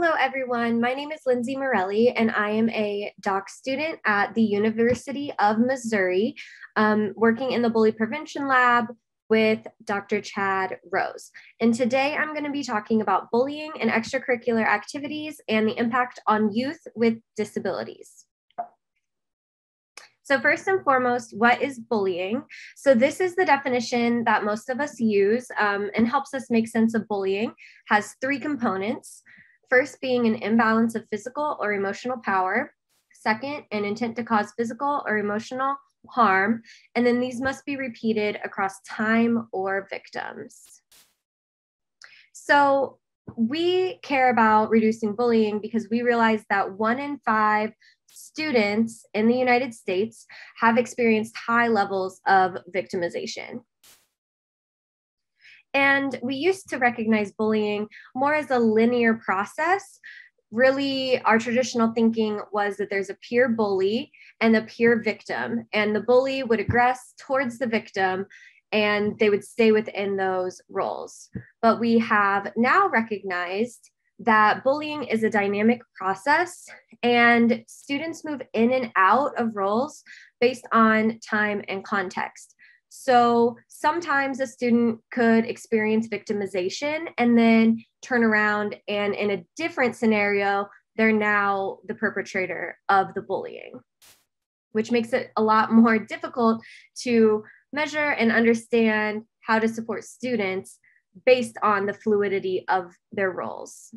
Hello, everyone. My name is Lindsay Morelli, and I am a doc student at the University of Missouri, working in the Bully Prevention Lab with Dr. Chad Rose. And today I'm going to be talking about bullying and extracurricular activities and the impact on youth with disabilities. So first and foremost, what is bullying? So this is the definition that most of us use and helps us make sense of bullying. Has three components. First being an imbalance of physical or emotional power. Second, an intent to cause physical or emotional harm. And then these must be repeated across time or victims. So we care about reducing bullying because we realize that 1 in 5 students in the United States have experienced high levels of victimization. And we used to recognize bullying more as a linear process. Really, our traditional thinking was that there's a peer bully and a peer victim, and the bully would aggress towards the victim and they would stay within those roles. But we have now recognized that bullying is a dynamic process and students move in and out of roles based on time and context. So sometimes a student could experience victimization and then turn around and in a different scenario, they're now the perpetrator of the bullying, which makes it a lot more difficult to measure and understand how to support students based on the fluidity of their roles.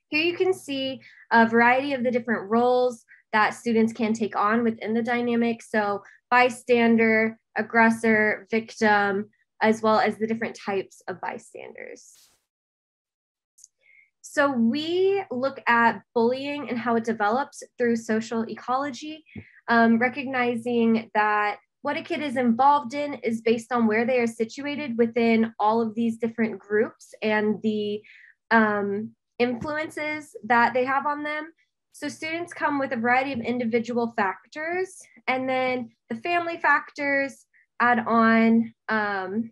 Here you can see a variety of the different roles that students can take on within the dynamic. So bystander, aggressor, victim, as well as the different types of bystanders. So we look at bullying and how it develops through social ecology, recognizing that what a kid is involved in is based on where they are situated within all of these different groups and the influences that they have on them. So students come with a variety of individual factors, and then the family factors add on and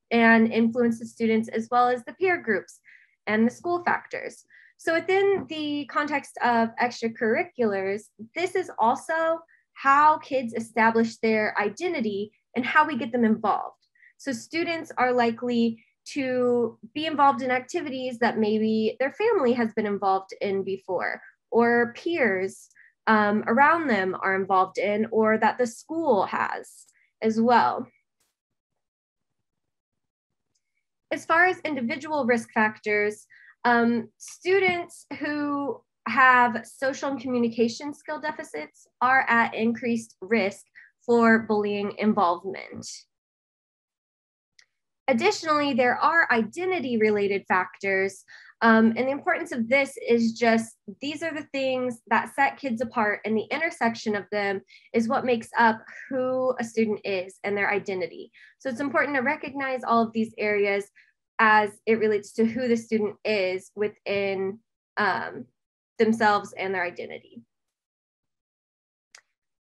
influence the students, as well as the peer groups and the school factors. So within the context of extracurriculars, this is also how kids establish their identity and how we get them involved. So students are likely to be involved in activities that maybe their family has been involved in before, or peers around them are involved in, or that the school has as well. As far as individual risk factors, students who have social and communication skill deficits are at increased risk for bullying involvement. Additionally, there are identity-related factors, and the importance of this is just these are the things that set kids apart, and the intersection of them is what makes up who a student is and their identity. So it's important to recognize all of these areas as it relates to who the student is within themselves and their identity.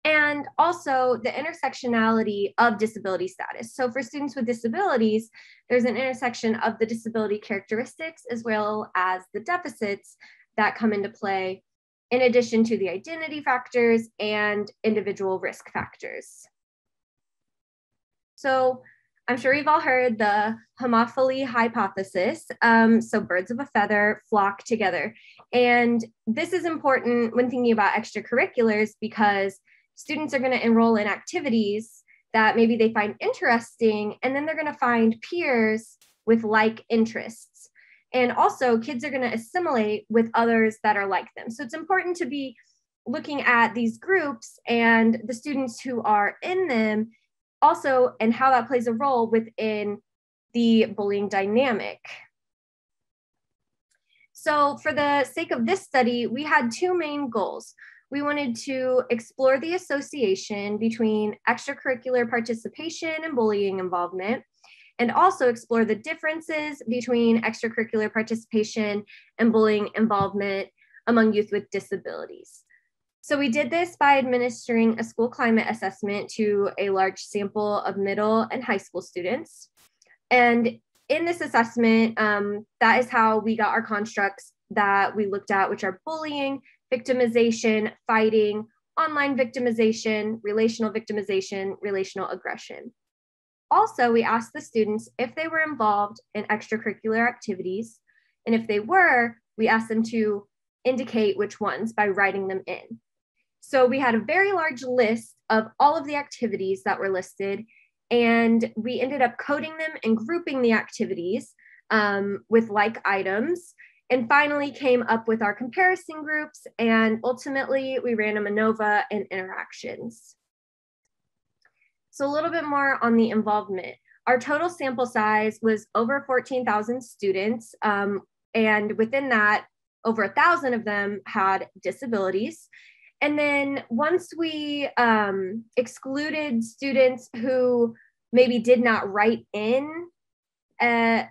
And also the intersectionality of disability status. So for students with disabilities, there's an intersection of the disability characteristics as well as the deficits that come into play, in addition to the identity factors and individual risk factors. So I'm sure you've all heard the homophily hypothesis. So birds of a feather flock together. And this is important when thinking about extracurriculars because students are going to enroll in activities that maybe they find interesting, and then they're going to find peers with like interests. And also kids are going to assimilate with others that are like them. So it's important to be looking at these groups and the students who are in them also, and how that plays a role within the bullying dynamic. So for the sake of this study, we had two main goals. We wanted to explore the association between extracurricular participation and bullying involvement, and also explore the differences between extracurricular participation and bullying involvement among youth with disabilities. So we did this by administering a school climate assessment to a large sample of middle and high school students. And in this assessment, that is how we got our constructs that we looked at, which are bullying, victimization, fighting, online victimization, relational aggression. Also, we asked the students if they were involved in extracurricular activities. And if they were, we asked them to indicate which ones by writing them in. So we had a very large list of all of the activities that were listed, and we ended up coding them and grouping the activities with like items, and finally came up with our comparison groups, and ultimately we ran a MANOVA and interactions. So a little bit more on the involvement. Our total sample size was over 14,000 students, and within that, over 1,000 of them had disabilities. And then once we excluded students who maybe did not write in an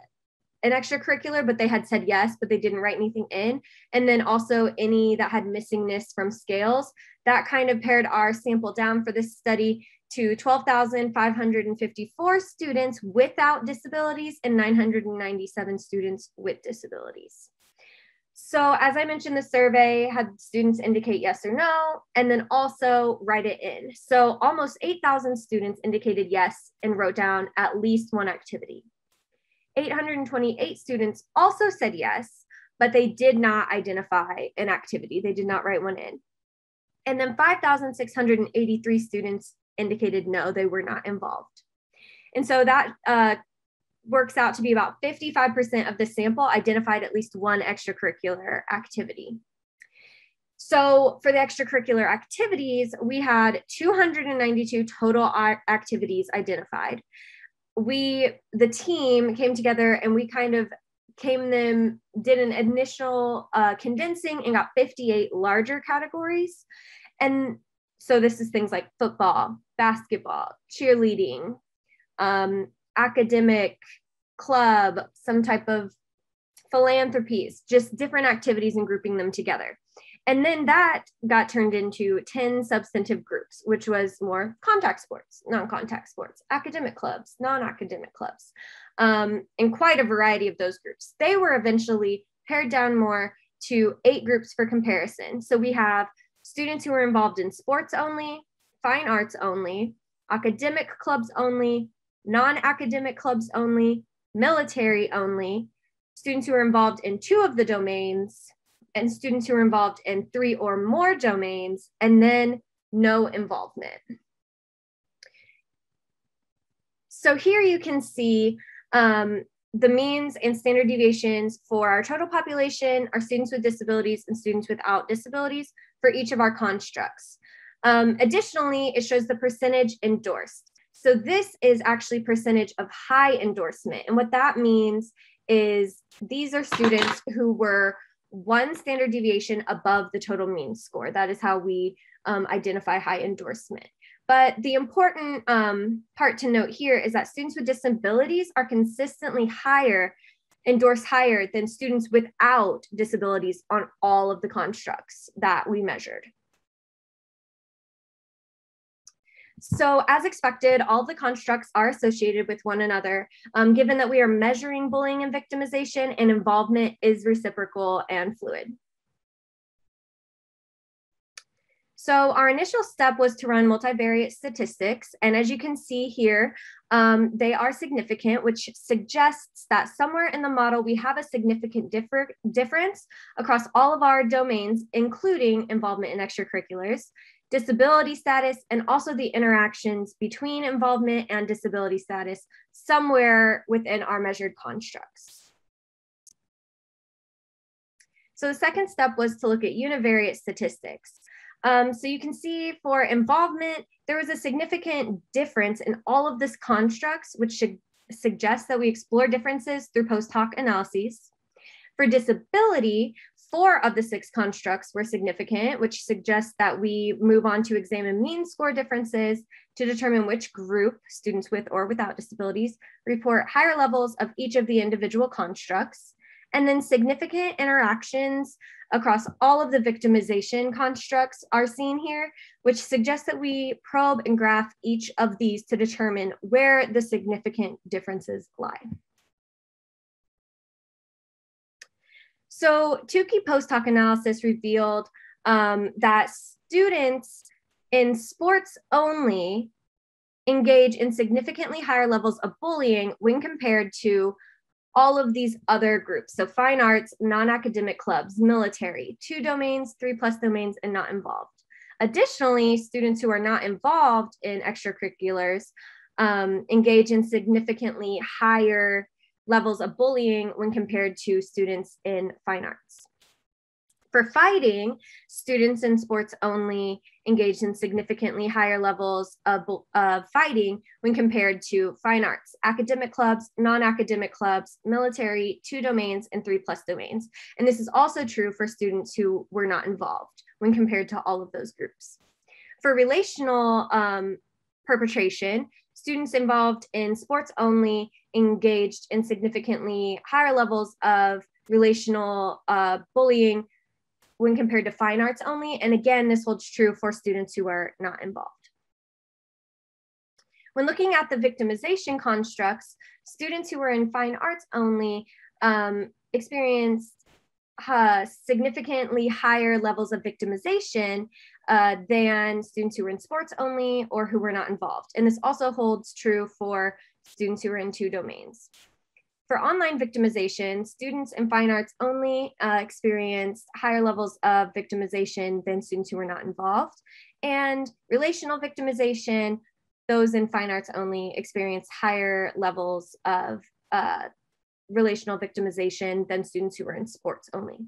extracurricular, but they had said yes, but they didn't write anything in, and then also any that had missingness from scales, that kind of pared our sample down for this study to 12,554 students without disabilities and 997 students with disabilities. So as I mentioned, the survey had students indicate yes or no, and then also write it in. So almost 8,000 students indicated yes and wrote down at least one activity. 828 students also said yes, but they did not identify an activity. They did not write one in. And then 5,683 students indicated no, they were not involved. And so that works out to be about 55% of the sample identified at least one extracurricular activity. So for the extracurricular activities, we had 292 total activities identified. The team came together and we kind of did an initial condensing and got 58 larger categories. And so this is things like football, basketball, cheerleading, academic club, some type of philanthropies, just different activities and grouping them together. And then that got turned into 10 substantive groups, which was more contact sports, non-contact sports, academic clubs, non-academic clubs, and quite a variety of those groups. They were eventually pared down more to 8 groups for comparison. So we have students who are involved in sports only, fine arts only, academic clubs only, non-academic clubs only, military only, students who are involved in 2 of the domains, and students who are involved in 3 or more domains, and then no involvement. So here you can see the means and standard deviations for our total population, our students with disabilities, and students without disabilities for each of our constructs. Additionally, it shows the percentage endorsed. So this is actually percentage of high endorsement. And what that means is these are students who were 1 standard deviation above the total mean score. That is how we identify high endorsement. But the important part to note here is that students with disabilities are consistently endorsed higher than students without disabilities on all of the constructs that we measured. So as expected, all of the constructs are associated with one another, given that we are measuring bullying and victimization, and involvement is reciprocal and fluid. So our initial step was to run multivariate statistics. And as you can see here, they are significant, which suggests that somewhere in the model, we have a significant difference across all of our domains, including involvement in extracurriculars, disability status, and also the interactions between involvement and disability status somewhere within our measured constructs. So the second step was to look at univariate statistics. So you can see for involvement, there was a significant difference in all of this constructs, which should suggest that we explore differences through post hoc analyses. For disability, 4 of the 6 constructs were significant, which suggests that we move on to examine mean score differences to determine which group, students with or without disabilities, report higher levels of each of the individual constructs. And then significant interactions across all of the victimization constructs are seen here, which suggests that we probe and graph each of these to determine where the significant differences lie. So two key post-hoc analysis revealed that students in sports only engage in significantly higher levels of bullying when compared to all of these other groups. So fine arts, non-academic clubs, military, 2 domains, 3+ domains, and not involved. Additionally, students who are not involved in extracurriculars engage in significantly higher levels of bullying when compared to students in fine arts. For fighting, students in sports only engaged in significantly higher levels of fighting when compared to fine arts, academic clubs, non-academic clubs, military, 2 domains, and 3+ domains. And this is also true for students who were not involved when compared to all of those groups. For relational perpetration, students involved in sports only engaged in significantly higher levels of relational bullying when compared to fine arts only. And again, this holds true for students who are not involved. When looking at the victimization constructs, students who were in fine arts only experienced significantly higher levels of victimization than students who were in sports only or who were not involved. And this also holds true for students who are in 2 domains. For online victimization, students in fine arts only experienced higher levels of victimization than students who were not involved. And relational victimization, those in fine arts only experienced higher levels of relational victimization than students who were in sports only.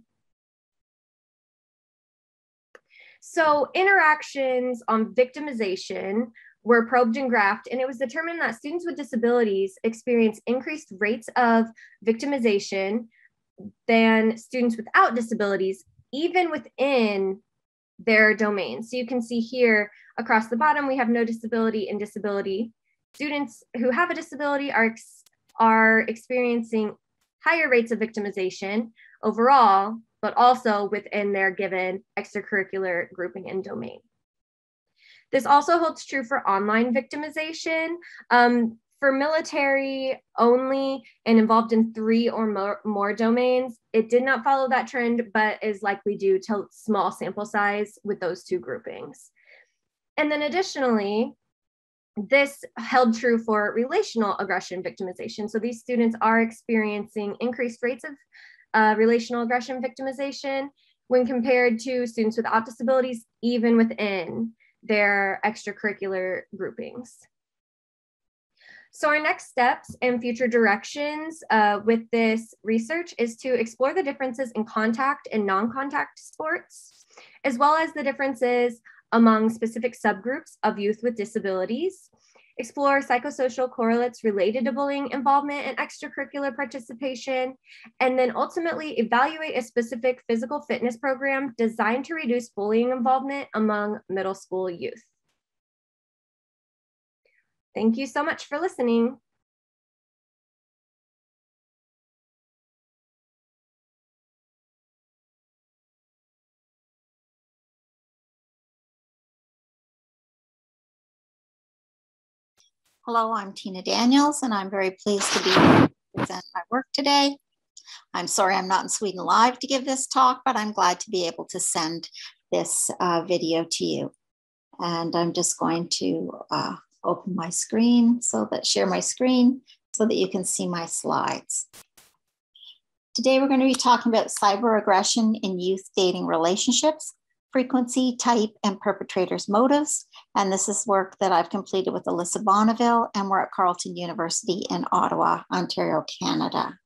So interactions on victimization were probed and graphed, and it was determined that students with disabilities experience increased rates of victimization than students without disabilities, even within their domain. So you can see here across the bottom, we have no disability and disability. Students who have a disability are experiencing higher rates of victimization overall, but also within their given extracurricular grouping and domain. This also holds true for online victimization. For military only and involved in 3 or more domains, it did not follow that trend, but is likely due to small sample size with those 2 groupings. And then additionally, this held true for relational aggression victimization. So these students are experiencing increased rates of relational aggression victimization when compared to students without disabilities, even within their extracurricular groupings. So our next steps and future directions with this research is to explore the differences in contact and non-contact sports, as well as the differences among specific subgroups of youth with disabilities, explore psychosocial correlates related to bullying involvement and extracurricular participation, and then ultimately evaluate a specific physical fitness program designed to reduce bullying involvement among middle school youth. Thank you so much for listening. Hello, I'm Tina Daniels, and I'm very pleased to be here to present my work today. I'm sorry I'm not in Sweden Live to give this talk, but I'm glad to be able to send this video to you. And I'm just going to open my screen share my screen so that you can see my slides. Today, we're going to be talking about cyber aggression in youth dating relationships, frequency, type, and perpetrators' motives. And this is work that I've completed with Alyssa Bonneville, and we're at Carleton University in Ottawa, Ontario, Canada.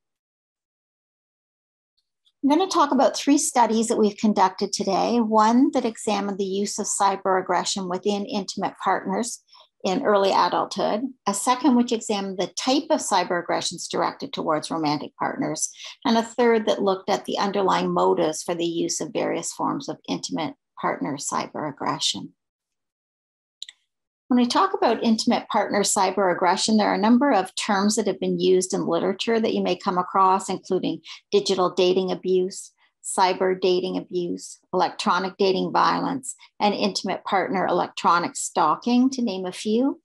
I'm going to talk about 3 studies that we've conducted today. One that examined the use of cyber aggression within intimate partners in early adulthood. A second, which examined the type of cyber aggressions directed towards romantic partners. And a third that looked at the underlying motives for the use of various forms of intimate partner cyber aggression. When we talk about intimate partner cyber aggression, there are a number of terms that have been used in literature that you may come across, including digital dating abuse, cyber dating abuse, electronic dating violence, and intimate partner electronic stalking, to name a few.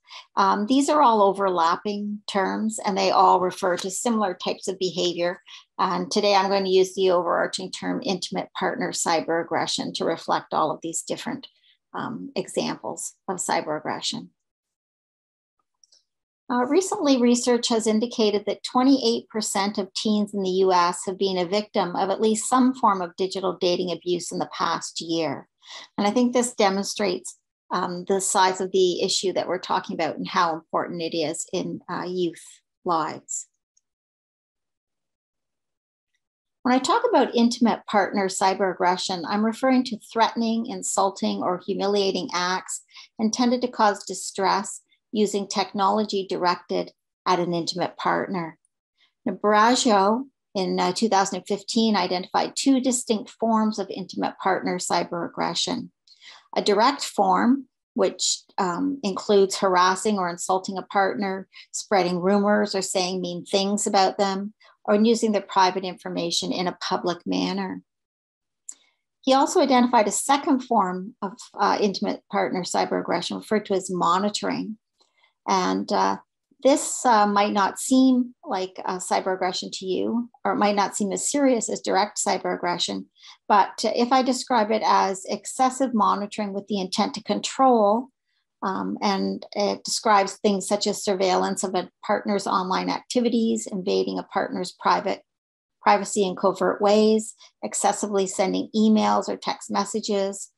These are all overlapping terms, and they all refer to similar types of behavior. And today I'm going to use the overarching term intimate partner cyber aggression to reflect all of these different examples of cyber aggression. Recently, research has indicated that 28% of teens in the US have been a victim of at least some form of digital dating abuse in the past year. And I think this demonstrates the size of the issue that we're talking about and how important it is in youth lives. When I talk about intimate partner cyber aggression, I'm referring to threatening, insulting, or humiliating acts intended to cause distress using technology directed at an intimate partner. Now, Barajo in 2015 identified two distinct forms of intimate partner cyber aggression. A direct form, which includes harassing or insulting a partner, spreading rumors or saying mean things about them, or using their private information in a public manner. He also identified a second form of intimate partner cyber aggression referred to as monitoring. And this might not seem like cyber aggression to you, or it might not seem as serious as direct cyber aggression. But if I describe it as excessive monitoring with the intent to control, and it describes things such as surveillance of a partner's online activities, invading a partner's privacy in covert ways, excessively sending emails or text messages,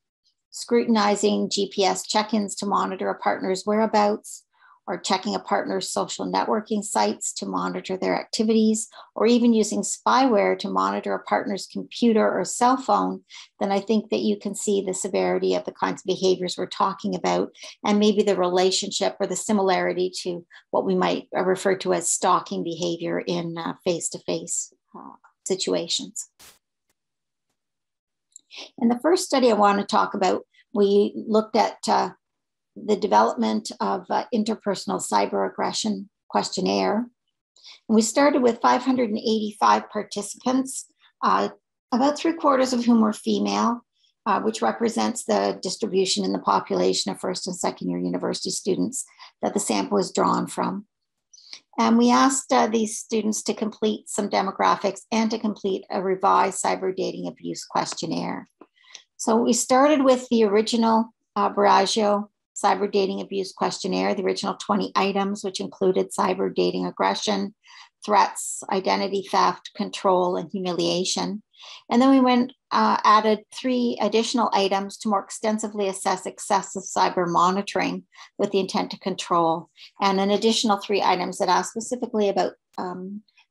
scrutinizing GPS check-ins to monitor a partner's whereabouts, or checking a partner's social networking sites to monitor their activities, or even using spyware to monitor a partner's computer or cell phone, then I think that you can see the severity of the kinds of behaviors we're talking about, and maybe the relationship or the similarity to what we might refer to as stalking behavior in face-to-face situations. In the first study I want to talk about, we looked at the development of interpersonal cyber aggression questionnaire. And we started with 585 participants, about 3/4 of whom were female, which represents the distribution in the population of first and second year university students that the sample is drawn from. And we asked these students to complete some demographics and to complete a revised cyber dating abuse questionnaire. So we started with the original Barajo cyber dating abuse questionnaire, the original 20 items, which included cyber dating aggression, threats, identity theft, control, and humiliation. And then we added 3 additional items to more extensively assess excessive cyber monitoring with the intent to control, and an additional 3 items that ask specifically about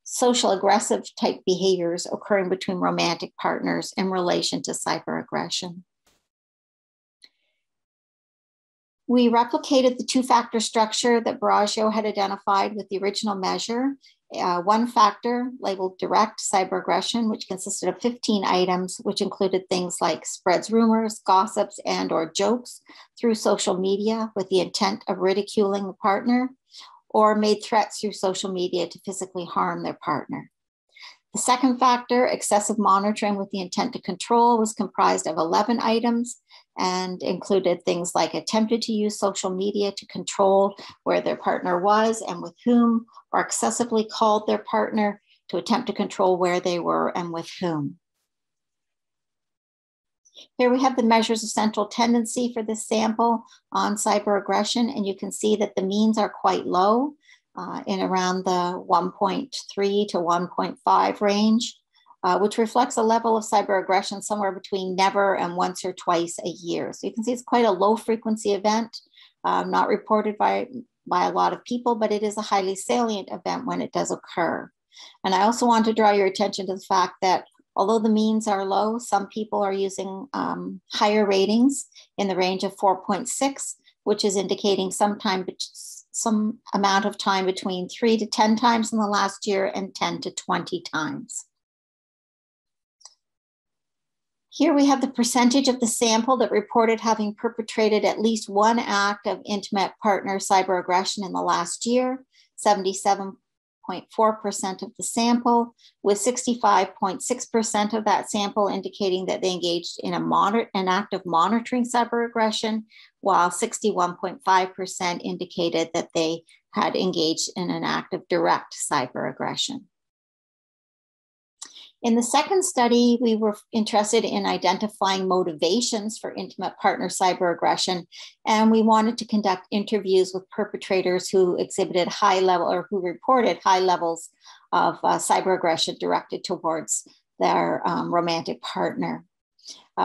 social aggressive type behaviors occurring between romantic partners in relation to cyber aggression. We replicated the 2-factor structure that Barajo had identified with the original measure. One factor labeled direct cyber aggression, which consisted of 15 items, which included things like spreads rumors, gossips, and/or jokes through social media with the intent of ridiculing the partner, or made threats through social media to physically harm their partner. The second factor, excessive monitoring with the intent to control, was comprised of 11 items and included things like attempted to use social media to control where their partner was and with whom, or excessively called their partner to attempt to control where they were and with whom. Here we have the measures of central tendency for this sample on cyber aggression, and you can see that the means are quite low, in around the 1.3 to 1.5 range, which reflects a level of cyber aggression somewhere between never and once or twice a year. So you can see it's quite a low frequency event, not reported by a lot of people, but it is a highly salient event when it does occur. And I also want to draw your attention to the fact that although the means are low, some people are using higher ratings in the range of 4.6, which is indicating some amount of time between 3 to 10 times in the last year and 10 to 20 times. Here we have the percentage of the sample that reported having perpetrated at least one act of intimate partner cyber aggression in the last year. 77% 58.4% of the sample, with 65.6% of that sample indicating that they engaged in an active monitoring cyber-aggression, while 61.5% indicated that they had engaged in an active direct cyber-aggression. In the second study, we were interested in identifying motivations for intimate partner cyber-aggression, and we wanted to conduct interviews with perpetrators who exhibited high level or who reported high levels of cyber-aggression directed towards their romantic partner.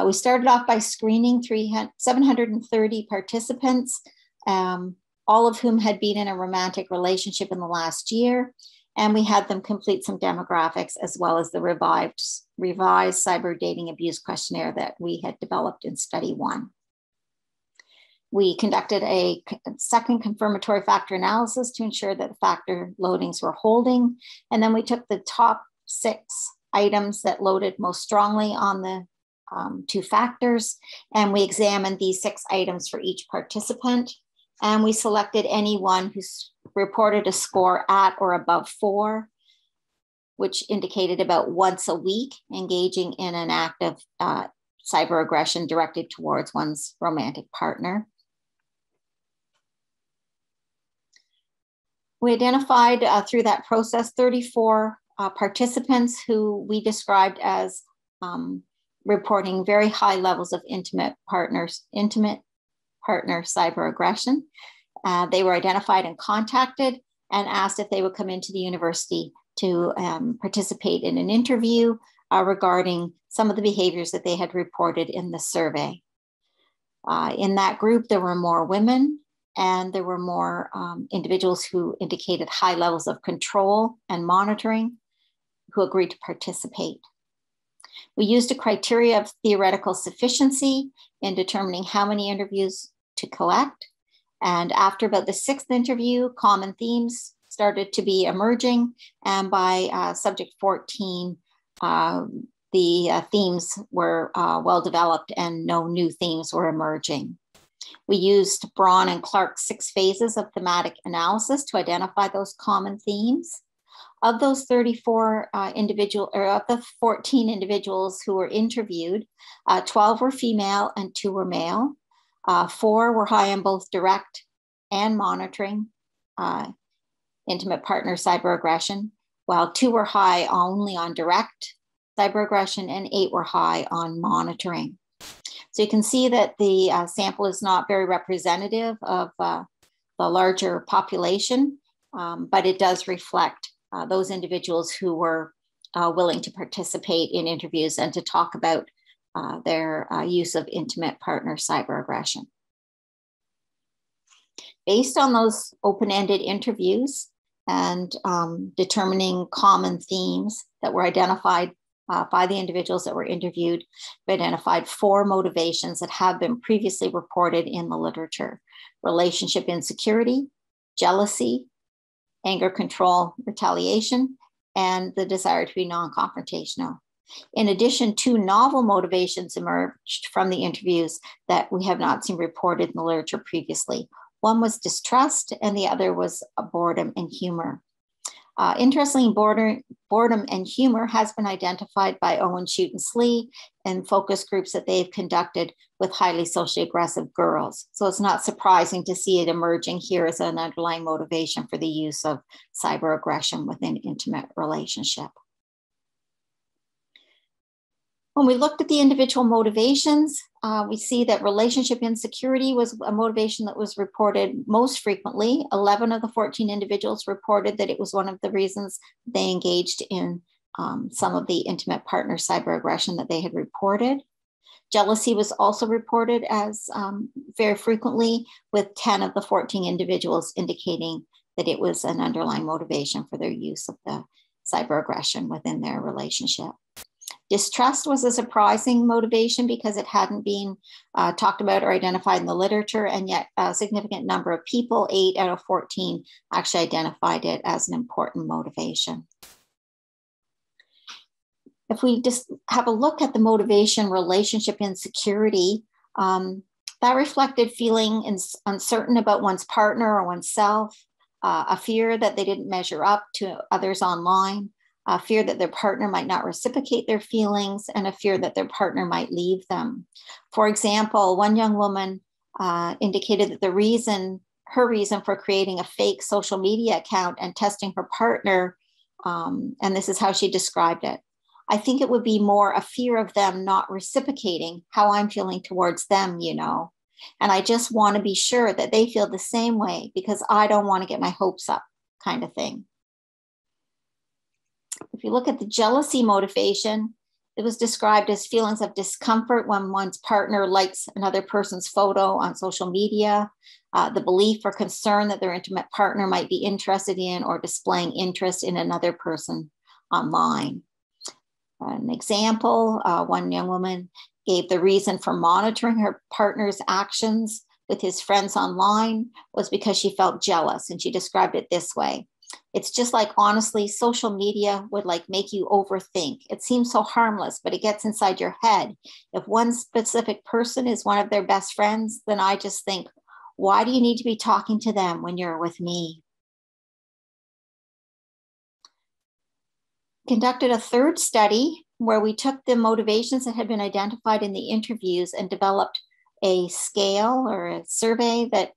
We started off by screening 730 participants, all of whom had been in a romantic relationship in the last year. And we had them complete some demographics as well as the revised cyber dating abuse questionnaire that we had developed in study 1. We conducted a second confirmatory factor analysis to ensure that the factor loadings were holding. And then we took the top 6 items that loaded most strongly on the 2 factors, and we examined these 6 items for each participant. And we selected anyone who's reported a score at or above 4, which indicated about once a week engaging in an active cyber aggression directed towards one's romantic partner. We identified through that process 34 participants who we described as reporting very high levels of intimate partner cyber aggression. They were identified and contacted and asked if they would come into the university to participate in an interview regarding some of the behaviors that they had reported in the survey. In that group, there were more women, and there were more individuals who indicated high levels of control and monitoring who agreed to participate. We used a criteria of theoretical sufficiency in determining how many interviews to collect. And after about the 6th interview, common themes started to be emerging. And by subject 14, the themes were well developed and no new themes were emerging. We used Braun and Clark's 6 phases of thematic analysis to identify those common themes. Of those 34 individuals, or of the 14 individuals who were interviewed, 12 were female and 2 were male. 4 were high on both direct and monitoring intimate partner cyber aggression, while 2 were high only on direct cyber aggression and 8 were high on monitoring. So you can see that the sample is not very representative of the larger population, but it does reflect those individuals who were willing to participate in interviews and to talk about their use of intimate partner cyber aggression. Based on those open-ended interviews and determining common themes that were identified by the individuals that were interviewed, we identified 4 motivations that have been previously reported in the literature: relationship insecurity, jealousy, anger control, retaliation, and the desire to be non-confrontational. In addition, 2 novel motivations emerged from the interviews that we have not seen reported in the literature previously. One was distrust, and the other was boredom and humor. Interestingly, boredom and humor has been identified by Owen, Shute, and Slee in focus groups that they've conducted with highly socially aggressive girls. So it's not surprising to see it emerging here as an underlying motivation for the use of cyber aggression within intimate relationship. When we looked at the individual motivations, we see that relationship insecurity was a motivation that was reported most frequently. 11 of the 14 individuals reported that it was one of the reasons they engaged in some of the intimate partner cyber aggression that they had reported. Jealousy was also reported as very frequently, with 10 of the 14 individuals indicating that it was an underlying motivation for their use of the cyber aggression within their relationship. Distrust was a surprising motivation because it hadn't been talked about or identified in the literature, and yet a significant number of people, 8 out of 14, actually identified it as an important motivation. If we just have a look at the motivation relationship insecurity, that reflected feeling uncertain about one's partner or oneself, a fear that they didn't measure up to others online, a fear that their partner might not reciprocate their feelings, and a fear that their partner might leave them. For example, one young woman indicated that her reason for creating a fake social media account and testing her partner, and this is how she described it: I think it would be more a fear of them not reciprocating how I'm feeling towards them, you know. And I just want to be sure that they feel the same way because I don't want to get my hopes up, kind of thing. If you look at the jealousy motivation, it was described as feelings of discomfort when one's partner likes another person's photo on social media, the belief or concern that their intimate partner might be interested in or displaying interest in another person online. An example, one young woman gave the reason for monitoring her partner's actions with his friends online was because she felt jealous, and she described it this way: it's just like, honestly, social media would like make you overthink. It seems so harmless, but it gets inside your head. If one specific person is one of their best friends, then I just think, why do you need to be talking to them when you're with me? Conducted a third study where we took the motivations that had been identified in the interviews and developed a scale or a survey that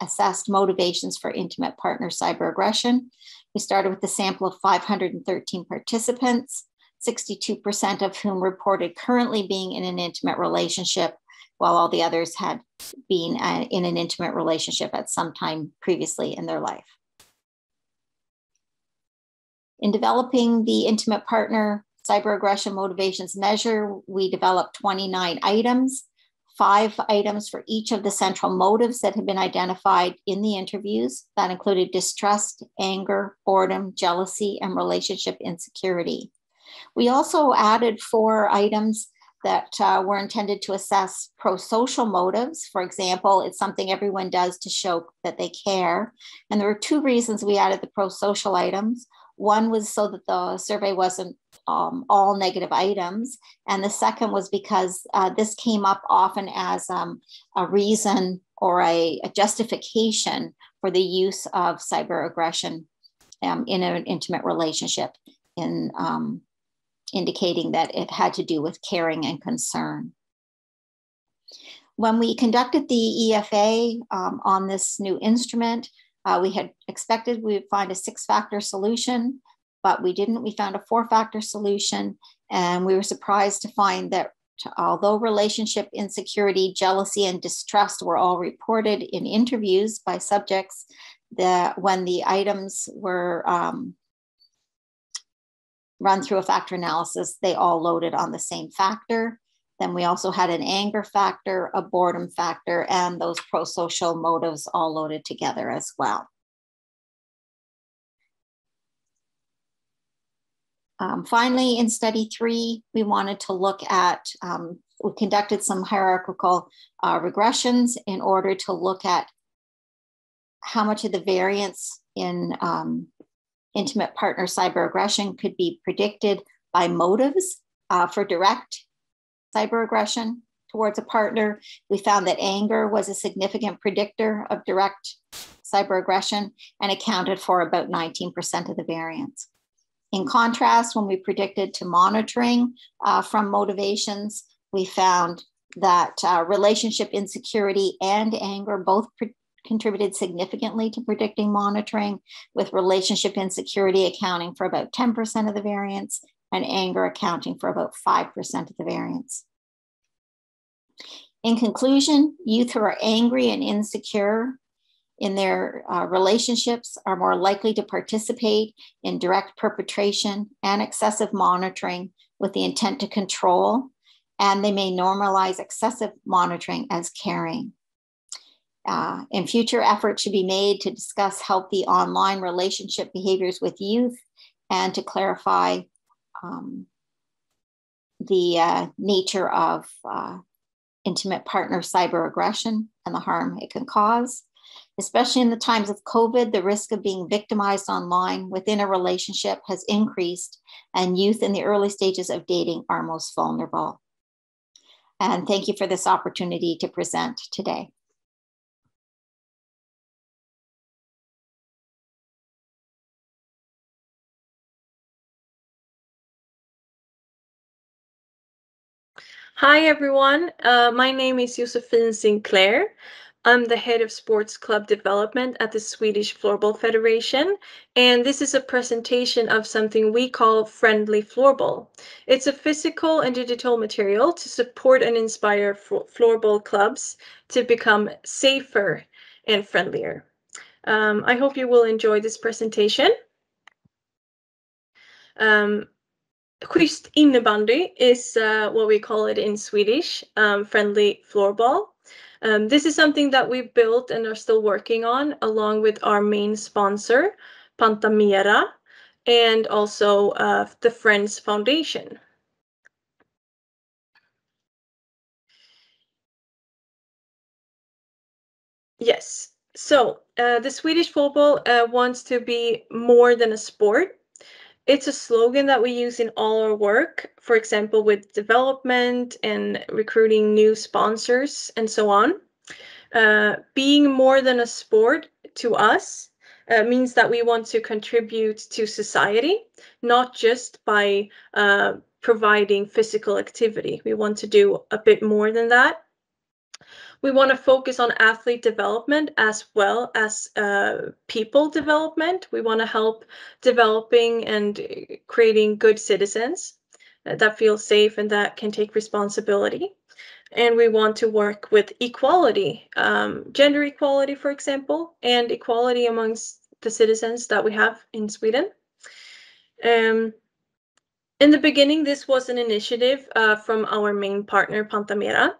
assessed motivations for intimate partner cyber-aggression. We started with a sample of 513 participants, 62% of whom reported currently being in an intimate relationship, while all the others had been in an intimate relationship at some time previously in their life. In developing the intimate partner cyber-aggression motivations measure, we developed 29 items, 5 items for each of the central motives that had been identified in the interviews. That included distrust, anger, boredom, jealousy, and relationship insecurity. We also added 4 items that were intended to assess pro-social motives. For example, it's something everyone does to show that they care. And there were 2 reasons we added the pro-social items. One was so that the survey wasn't all negative items. And the second was because this came up often as a reason or a justification for the use of cyber aggression in an intimate relationship, in indicating that it had to do with caring and concern. When we conducted the EFA on this new instrument, we had expected we would find a 6-factor solution, but we didn't. We found a 4-factor solution, and we were surprised to find that although relationship insecurity, jealousy, and distrust were all reported in interviews by subjects, that when the items were run through a factor analysis, they all loaded on the same factor. Then we also had an anger factor, a boredom factor, and those pro-social motives all loaded together as well. Finally, in study 3, we wanted to look at, we conducted some hierarchical regressions in order to look at how much of the variance in intimate partner cyber aggression could be predicted by motives for direct cyber aggression towards a partner. We found that anger was a significant predictor of direct cyber aggression and accounted for about 19% of the variance. In contrast, when we predicted to monitoring from motivations, we found that relationship insecurity and anger both contributed significantly to predicting monitoring, with relationship insecurity accounting for about 10% of the variance and anger accounting for about 5% of the variance. In conclusion, youth who are angry and insecure in their relationships are more likely to participate in direct perpetration and excessive monitoring with the intent to control, and they may normalize excessive monitoring as caring. And future efforts should be made to discuss healthy online relationship behaviors with youth and to clarify the nature of intimate partner cyber aggression and the harm it can cause. Especially in the times of COVID, the risk of being victimized online within a relationship has increased, and youth in the early stages of dating are most vulnerable. And thank you for this opportunity to present today. Hi, everyone. My name is Josephine Sinclair. I'm the head of sports club development at the Swedish Floorball Federation, and this is a presentation of something we call Friendly Floorball. It's a physical and digital material to support and inspire floorball clubs to become safer and friendlier. I hope you will enjoy this presentation. Schysst innebandy is what we call it in Swedish, friendly floorball. This is something that we've built and are still working on along with our main sponsor, Pantamera, and also the Friends Foundation. Yes, so the Swedish floorball wants to be more than a sport. It's a slogan that we use in all our work, for example, with development and recruiting new sponsors and so on. Being more than a sport to us means that we want to contribute to society, not just by providing physical activity. We want to do a bit more than that. We want to focus on athlete development as well as people development. We want to help developing and creating good citizens that feel safe and that can take responsibility. And we want to work with equality, gender equality, for example, and equality amongst the citizens that we have in Sweden. In the beginning, this was an initiative from our main partner, Pantamera.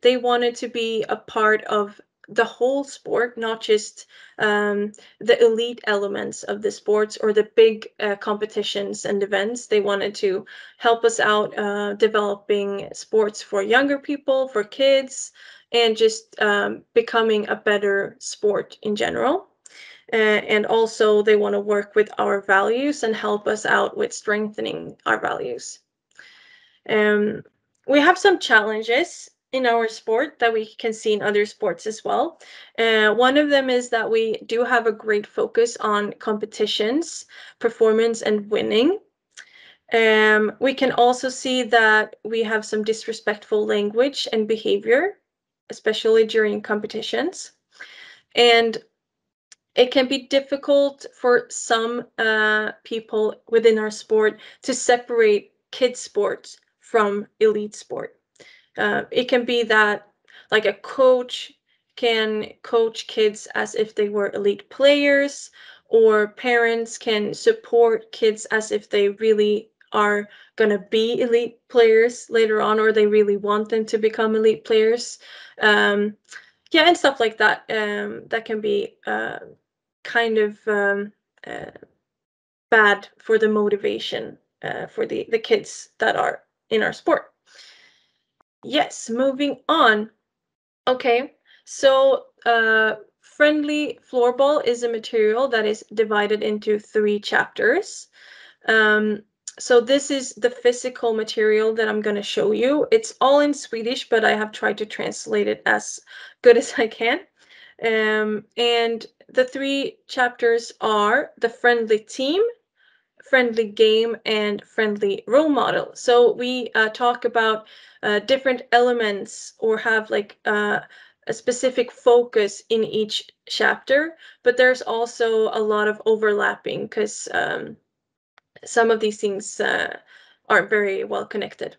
They wanted to be a part of the whole sport, not just the elite elements of the sports or the big competitions and events. They wanted to help us out developing sports for younger people, for kids, and just becoming a better sport in general. And also they want to work with our values and help us out with strengthening our values. We have some challenges in our sport that we can see in other sports as well. One of them is that we do have a great focus on competitions, performance, and winning. We can also see that we have some disrespectful language and behavior, especially during competitions. And it can be difficult for some people within our sport to separate kids sports from elite sport. It can be that like a coach can coach kids as if they were elite players, or parents can support kids as if they really are going to be elite players later on, or they really want them to become elite players. Yeah, and stuff like that. That can be kind of bad for the motivation for the kids that are in our sport. Yes, moving on. Okay, so friendly floorball is a material that is divided into 3 chapters. So this is the physical material that I'm going to show you. It's all in Swedish, but I have tried to translate it as good as I can. And the 3 chapters are the friendly team, friendly game, and friendly role model. So we talk about different elements or have like a specific focus in each chapter, but there's also a lot of overlapping because some of these things aren't very well connected.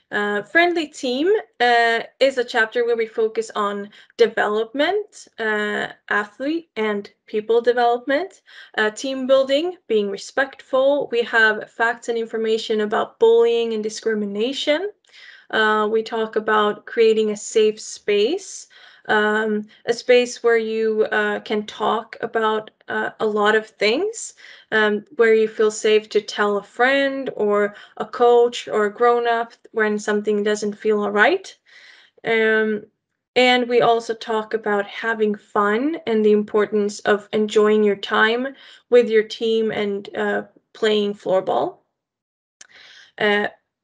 Friendly team is a chapter where we focus on development, athlete and people development, team building, being respectful. We have facts and information about bullying and discrimination. We talk about creating a safe space, a space where you can talk about a lot of things, where you feel safe to tell a friend or a coach or a grown-up when something doesn't feel all right. And we also talk about having fun and the importance of enjoying your time with your team and playing floorball.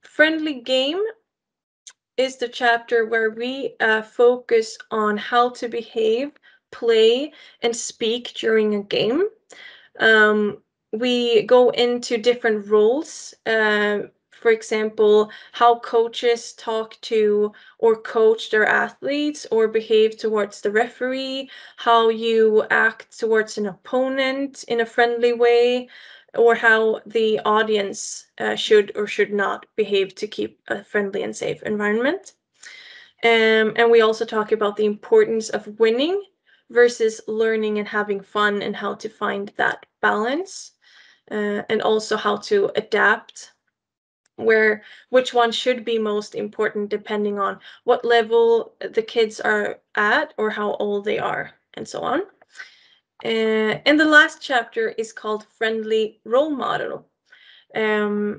Friendly game is the chapter where we focus on how to behave, play, and speak during a game. We go into different roles for example, how coaches talk to or coach their athletes or behave towards the referee, how you act towards an opponent in a friendly way, or how the audience should or should not behave to keep a friendly and safe environment. And we also talk about the importance of winning versus learning and having fun, and how to find that balance, and also how to adapt, which one should be most important depending on what level the kids are at or how old they are, and so on. And the last chapter is called Friendly Role Model.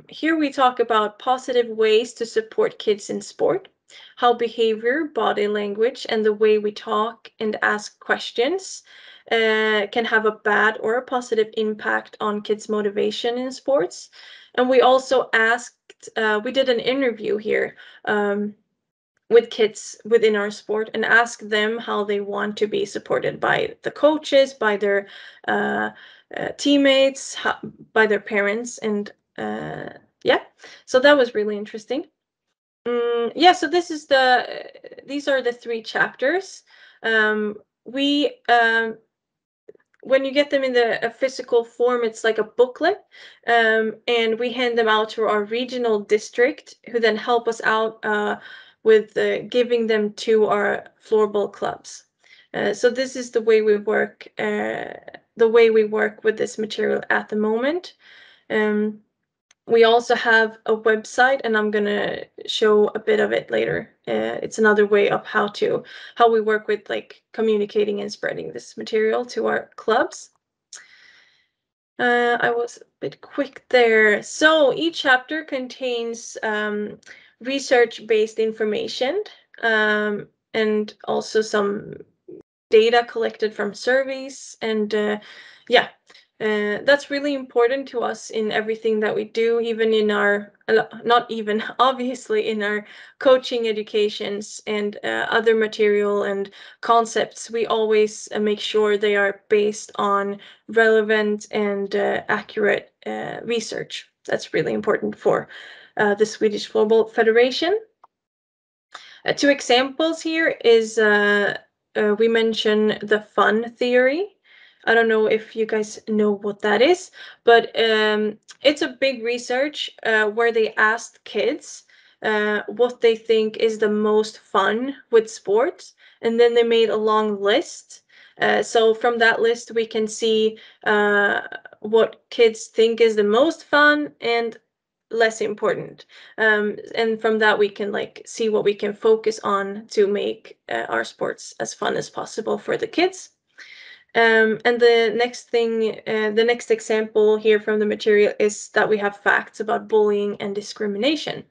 Here we talk about positive ways to support kids in sport, how behavior, body language, and the way we talk and ask questions can have a bad or a positive impact on kids' motivation in sports. And we also we did an interview here with kids within our sport and ask them how they want to be supported by the coaches, by their teammates, by their parents, and yeah, so that was really interesting. Yeah, so these are the 3 chapters. When you get them in a physical form, it's like a booklet, and we hand them out to our regional district, who then help us out with giving them to our floorball clubs. So this is the way we work. With this material at the moment. We also have a website, and I'm gonna show a bit of it later. It's another way of how we work with like communicating and spreading this material to our clubs. I was a bit quick there. So each chapter contains research-based information, and also some data collected from surveys, and yeah, that's really important to us in everything that we do, even in our not even obviously in our coaching educations and other material and concepts. We always make sure they are based on relevant and accurate research. That's really important for the Swedish Floorball Federation. 2 examples here is we mention the fun theory. I don't know if you guys know what that is, but it's a big research where they asked kids what they think is the most fun with sports, and then they made a long list. So from that list, we can see what kids think is the most fun and less important, and from that we can like see what we can focus on to make our sports as fun as possible for the kids. And the next example here from the material is that we have facts about bullying and discrimination.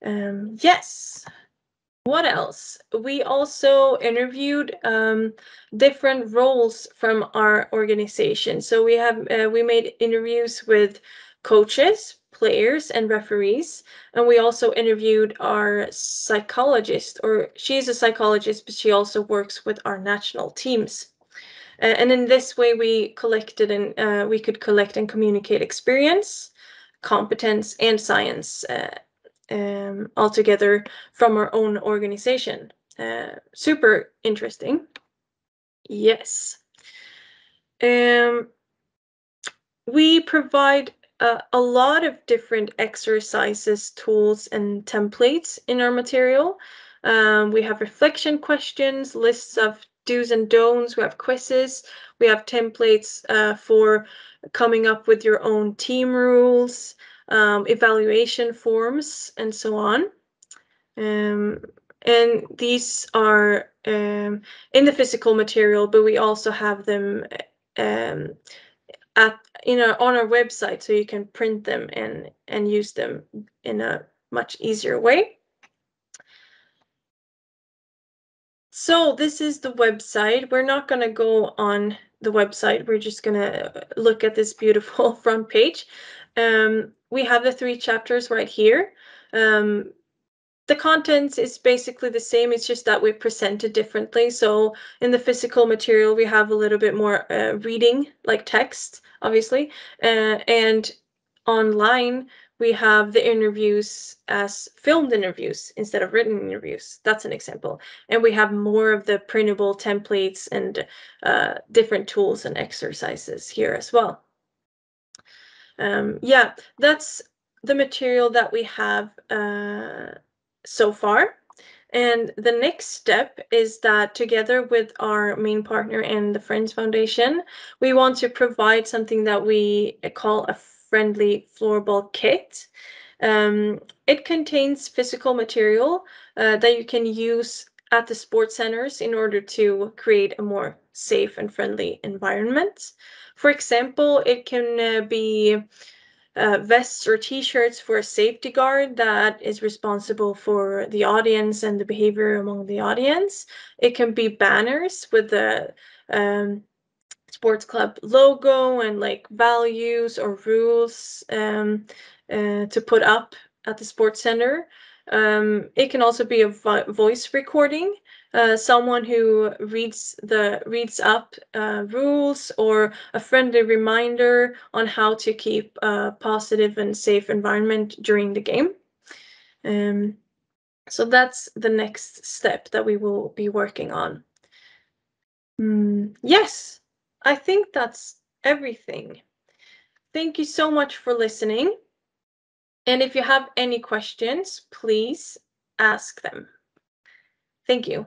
Yes. What else? We also interviewed different roles from our organization. So we made interviews with coaches, players, and referees, and we also interviewed our psychologist, or she's a psychologist, but she also works with our national teams. And in this way, we could collect and communicate experience, competence, and science all together from our own organization. Super interesting. Yes. We provide a lot of different exercises, tools, and templates in our material. We have reflection questions, lists of do's and don'ts, we have quizzes, we have templates for coming up with your own team rules, evaluation forms, and so on. And these are in the physical material, but we also have them on our website, so you can print them and use them in a much easier way. So this is the website. We're not going to go on the website. We're just going to look at this beautiful front page. We have the 3 chapters right here. The content is basically the same. It's just that we present it differently. So in the physical material, we have a little bit more reading, like text, obviously. And online, we have the interviews as filmed interviews instead of written interviews. That's an example. And we have more of the printable templates and different tools and exercises here as well. Yeah, that's the material that we have so far. And the next step is that together with our main partner and the Friends Foundation, we want to provide something that we call a friendly floorball kit. It contains physical material that you can use at the sports centers in order to create a more safe and friendly environment. For example, it can be vests or t-shirts for a safety guard that is responsible for the audience and the behavior among the audience. It can be banners with the sports club logo and like values or rules to put up at the sports center. It can also be a voice recording, someone who reads up rules, or a friendly reminder on how to keep a positive and safe environment during the game. So that's the next step that we will be working on. Yes, I think that's everything. Thank you so much for listening. And if you have any questions, please ask them. Thank you.